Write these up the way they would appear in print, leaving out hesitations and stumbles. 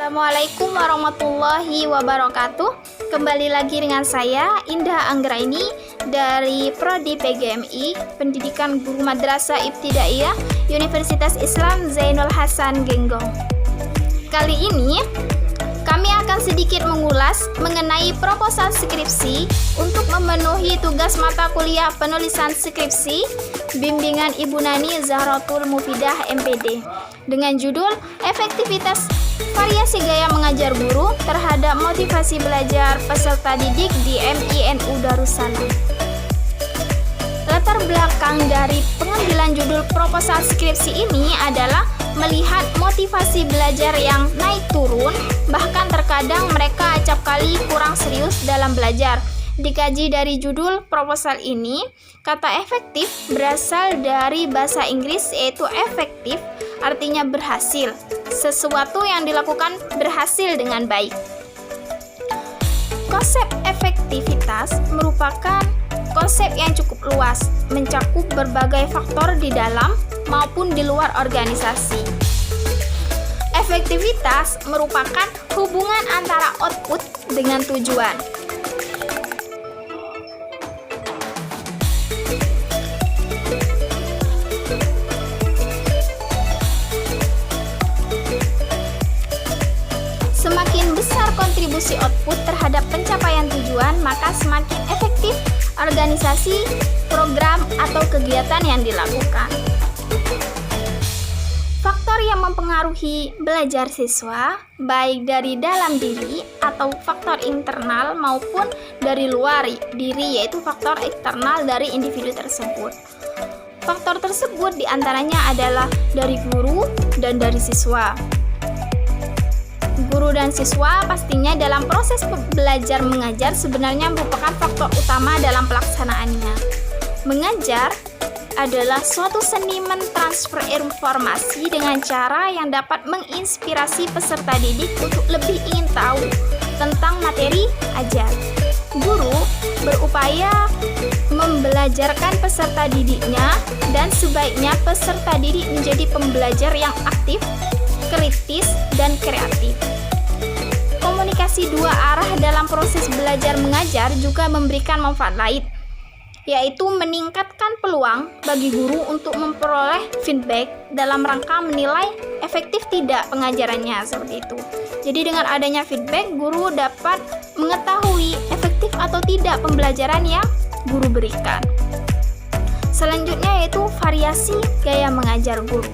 Assalamualaikum warahmatullahi wabarakatuh. Kembali lagi dengan saya Indah Anggraini dari Prodi PGMI Pendidikan Guru Madrasah Ibtidaiyah Universitas Islam Zainul Hasan Genggong. Kali ini kami akan sedikit mengulas mengenai proposal skripsi untuk memenuhi tugas mata kuliah penulisan skripsi bimbingan Ibu Nani Zahratul Mufidah MPD dengan judul Efektivitas Variasi Gaya Mengajar Guru terhadap Motivasi Belajar Peserta Didik di MINU Darussalam. Latar belakang dari pengambilan judul proposal skripsi ini adalah melihat motivasi belajar yang naik turun, bahkan terkadang mereka acap kali kurang serius dalam belajar. Dikaji dari judul proposal ini, kata efektif berasal dari bahasa Inggris yaitu effective, artinya berhasil, sesuatu yang dilakukan berhasil dengan baik. Konsep efektivitas merupakan konsep yang cukup luas, mencakup berbagai faktor di dalam maupun di luar organisasi. Efektivitas merupakan hubungan antara output dengan tujuan. Semakin besar kontribusi output terhadap pencapaian tujuan, maka semakin efektif organisasi, program, atau kegiatan yang dilakukan. Faktor yang mempengaruhi belajar siswa, baik dari dalam diri atau faktor internal maupun dari luar diri, yaitu faktor eksternal dari individu tersebut. Faktor tersebut diantaranya adalah dari guru dan dari siswa. Guru dan siswa pastinya dalam proses belajar mengajar sebenarnya merupakan faktor utama dalam pelaksanaannya. Mengajar adalah suatu seni mentransfer informasi dengan cara yang dapat menginspirasi peserta didik untuk lebih ingin tahu tentang materi ajar. Guru berupaya membelajarkan peserta didiknya dan sebaiknya peserta didik menjadi pembelajar yang aktif, kritis, dan kreatif. Komunikasi dua arah dalam proses belajar mengajar juga memberikan manfaat lain, yaitu meningkatkan peluang bagi guru untuk memperoleh feedback dalam rangka menilai efektif tidak pengajarannya, seperti itu. Jadi dengan adanya feedback, guru dapat mengetahui efektif atau tidak pembelajaran yang guru berikan. Selanjutnya yaitu variasi gaya mengajar guru,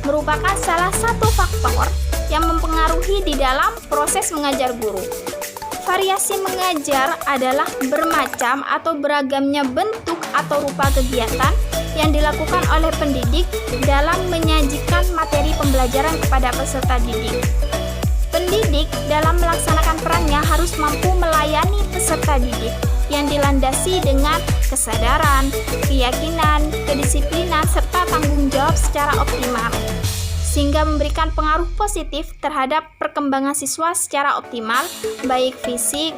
merupakan salah satu faktor yang mempengaruhi di dalam proses mengajar guru. Variasi mengajar adalah bermacam atau beragamnya bentuk atau rupa kegiatan yang dilakukan oleh pendidik dalam menyajikan materi pembelajaran kepada peserta didik. Pendidik dalam melaksanakan perannya harus mampu melayani peserta didik yang dilandasi dengan kesadaran, keyakinan, kedisiplinan, serta tanggung jawab secara optimal, sehingga memberikan pengaruh positif terhadap perkembangan siswa secara optimal, baik fisik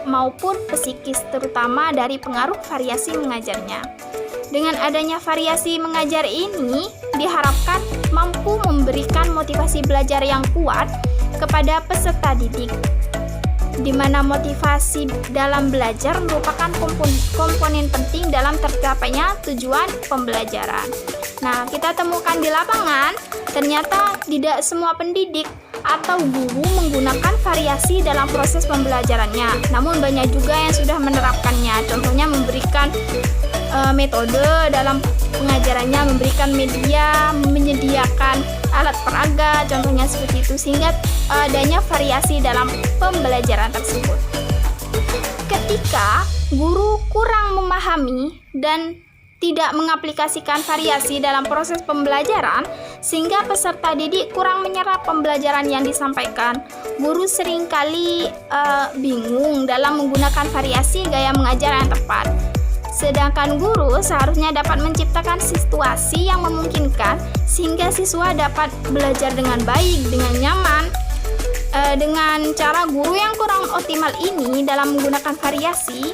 maupun psikis, terutama dari pengaruh variasi mengajarnya. Dengan adanya variasi mengajar ini, diharapkan mampu memberikan motivasi belajar yang kuat kepada peserta didik, di mana motivasi dalam belajar merupakan komponen penting dalam tercapainya tujuan pembelajaran. Nah, kita temukan di lapangan, ternyata tidak semua pendidik atau guru menggunakan variasi dalam proses pembelajarannya. Namun banyak juga yang sudah menerapkannya. Contohnya memberikan metode dalam pengajarannya, memberikan media, menyediakan alat peraga, contohnya seperti itu, sehingga adanya variasi dalam pembelajaran tersebut. Ketika guru kurang memahami dan tidak mengaplikasikan variasi dalam proses pembelajaran, sehingga peserta didik kurang menyerap pembelajaran yang disampaikan. Guru seringkali bingung dalam menggunakan variasi gaya mengajar yang tepat. Sedangkan guru seharusnya dapat menciptakan situasi yang memungkinkan sehingga siswa dapat belajar dengan baik, dengan nyaman. Dengan cara guru yang kurang optimal ini dalam menggunakan variasi,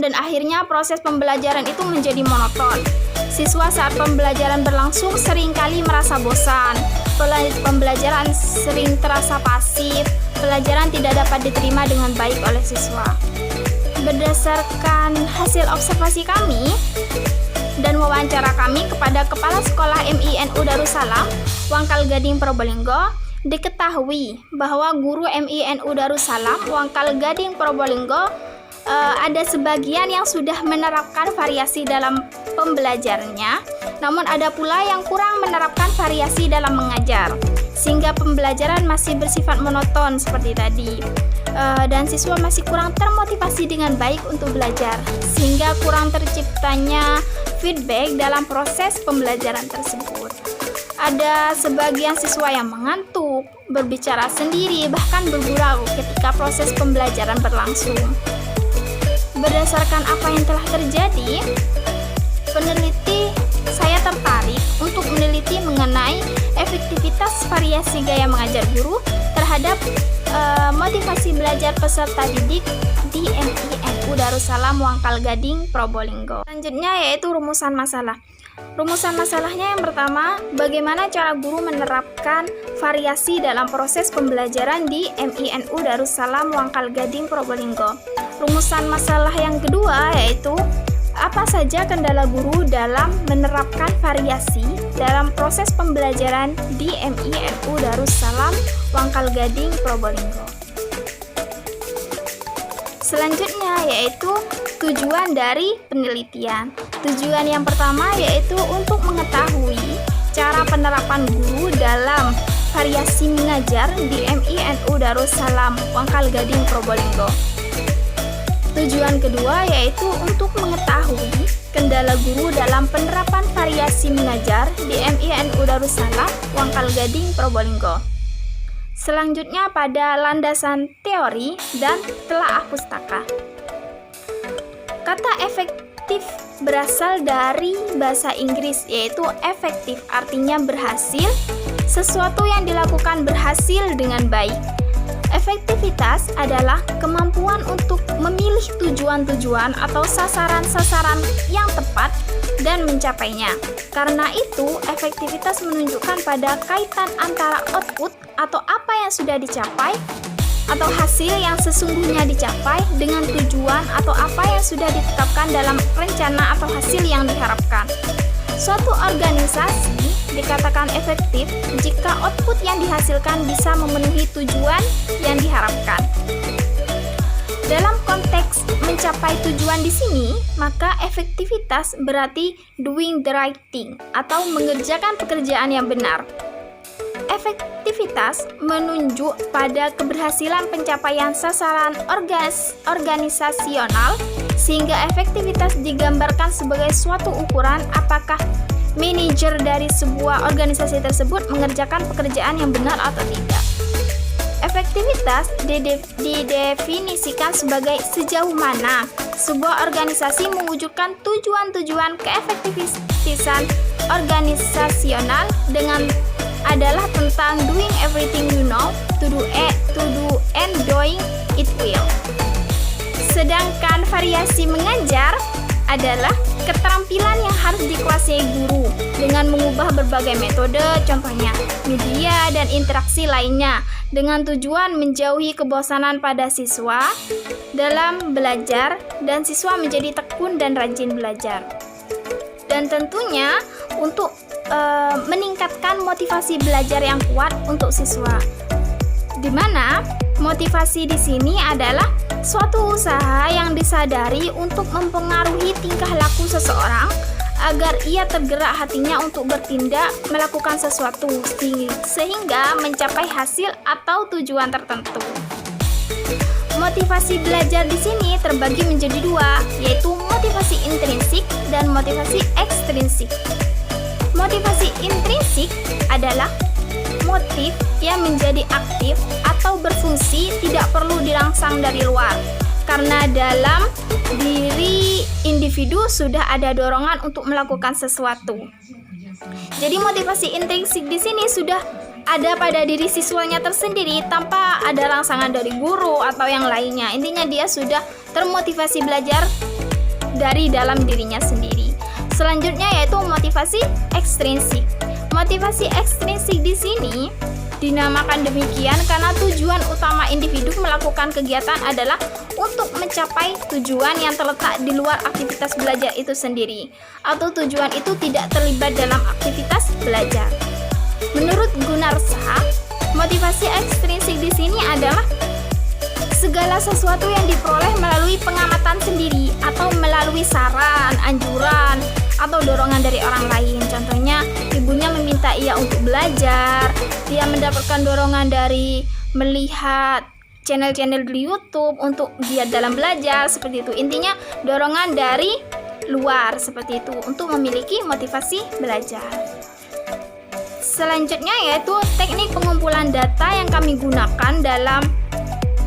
dan akhirnya proses pembelajaran itu menjadi monoton. Siswa saat pembelajaran berlangsung seringkali merasa bosan, pembelajaran sering terasa pasif, pelajaran tidak dapat diterima dengan baik oleh siswa. Berdasarkan hasil observasi kami dan wawancara kami kepada Kepala Sekolah MINU Darussalam, Wangkal Gading Probolinggo, diketahui bahwa guru MINU Darussalam, Wangkal Gading Probolinggo, ada sebagian yang sudah menerapkan variasi dalam pembelajarannya, namun ada pula yang kurang menerapkan variasi dalam mengajar, sehingga pembelajaran masih bersifat monoton seperti tadi. Dan siswa masih kurang termotivasi dengan baik untuk belajar, sehingga kurang terciptanya feedback dalam proses pembelajaran tersebut. Ada sebagian siswa yang mengantuk, berbicara sendiri, bahkan bergurau ketika proses pembelajaran berlangsung. Berdasarkan apa yang telah terjadi, saya tertarik untuk meneliti mengenai efektivitas variasi gaya mengajar guru terhadap motivasi belajar peserta didik di MINU Darussalam Wangkal Gading Probolinggo. Selanjutnya yaitu rumusan masalah. Rumusan masalahnya yang pertama, bagaimana cara guru menerapkan variasi dalam proses pembelajaran di MINU Darussalam Wangkal Gading Probolinggo. Rumusan masalah yang kedua yaitu apa saja kendala guru dalam menerapkan variasi dalam proses pembelajaran di MINU Darussalam Wangkal Gading Probolinggo. Selanjutnya yaitu tujuan dari penelitian. Tujuan yang pertama yaitu untuk mengetahui cara penerapan guru dalam variasi mengajar di MINU Darussalam Wangkal Gading Probolinggo. Tujuan kedua yaitu untuk mengetahui kendala guru dalam penerapan variasi mengajar di MINU Darussalam Wangkal Gading Probolinggo. Selanjutnya pada landasan teori dan telaah pustaka. Kata efektif berasal dari bahasa Inggris yaitu efektif, artinya berhasil, sesuatu yang dilakukan berhasil dengan baik. Efektivitas adalah kemampuan untuk memilih tujuan-tujuan atau sasaran-sasaran yang tepat dan mencapainya. Karena itu, efektivitas menunjukkan pada kaitan antara output atau apa yang sudah dicapai atau hasil yang sesungguhnya dicapai dengan tujuan atau apa yang sudah ditetapkan dalam rencana atau hasil yang diharapkan. Suatu organisasi dikatakan efektif jika output yang dihasilkan bisa memenuhi tujuan yang diharapkan. Dalam konteks mencapai tujuan di sini, maka efektivitas berarti doing the right thing atau mengerjakan pekerjaan yang benar. Efektivitas menunjuk pada keberhasilan pencapaian sasaran organisasional, sehingga efektivitas digambarkan sebagai suatu ukuran apakah manajer dari sebuah organisasi tersebut mengerjakan pekerjaan yang benar atau tidak. Efektivitas didefinisikan sebagai sejauh mana sebuah organisasi mewujudkan tujuan-tujuan keefektifan organisasional dengan adalah tentang doing everything you know to do and doing it well. Sedangkan variasi mengajar adalah keterampilan yang harus dikuasai guru dengan mengubah berbagai metode, contohnya media dan interaksi lainnya, dengan tujuan menjauhi kebosanan pada siswa dalam belajar dan siswa menjadi tekun dan rajin belajar. Dan tentunya untuk meningkatkan motivasi belajar yang kuat untuk siswa, di mana motivasi di sini adalah suatu usaha yang disadari untuk mempengaruhi tingkah laku seseorang agar ia tergerak hatinya untuk bertindak melakukan sesuatu sehingga mencapai hasil atau tujuan tertentu. Motivasi belajar di sini terbagi menjadi dua, yaitu motivasi intrinsik dan motivasi ekstrinsik. Motivasi intrinsik adalah motif yang menjadi aktif atau berfungsi tidak perlu dirangsang dari luar, karena dalam diri individu sudah ada dorongan untuk melakukan sesuatu. Jadi motivasi intrinsik di sini sudah ada pada diri siswanya tersendiri tanpa ada rangsangan dari guru atau yang lainnya. Intinya dia sudah termotivasi belajar dari dalam dirinya sendiri. Selanjutnya yaitu motivasi ekstrinsik. Motivasi ekstrinsik di sini dinamakan demikian karena tujuan utama individu melakukan kegiatan adalah untuk mencapai tujuan yang terletak di luar aktivitas belajar itu sendiri, atau tujuan itu tidak terlibat dalam aktivitas belajar. Menurut Gunarsa, motivasi ekstrinsik di sini adalah segala sesuatu yang diperoleh melalui pengamatan sendiri atau melalui saran, anjuran, atau dorongan dari orang lain. Contohnya, ibunya meminta ia untuk belajar, dia mendapatkan dorongan dari melihat channel-channel di YouTube untuk giat dalam belajar, seperti itu. Intinya dorongan dari luar seperti itu untuk memiliki motivasi belajar. Selanjutnya yaitu teknik pengumpulan data yang kami gunakan dalam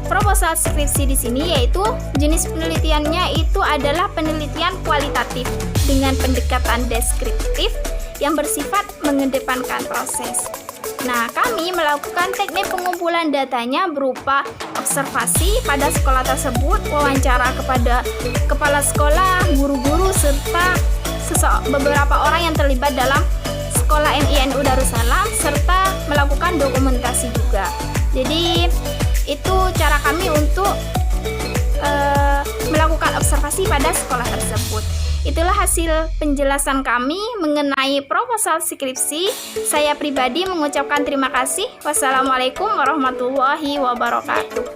proposal skripsi di sini, yaitu jenis penelitiannya itu adalah penelitian kualitatif dengan pendekatan deskriptif yang bersifat mengedepankan proses. Nah, kami melakukan teknik pengumpulan datanya berupa observasi pada sekolah tersebut, wawancara kepada kepala sekolah, guru-guru, serta beberapa orang yang terlibat dalam sekolah MINU Darussalam, serta melakukan dokumentasi juga. Jadi, itu cara kami untuk melakukan observasi pada sekolah tersebut. Itulah hasil penjelasan kami mengenai proposal skripsi. Saya pribadi mengucapkan terima kasih. Wassalamualaikum warahmatullahi wabarakatuh.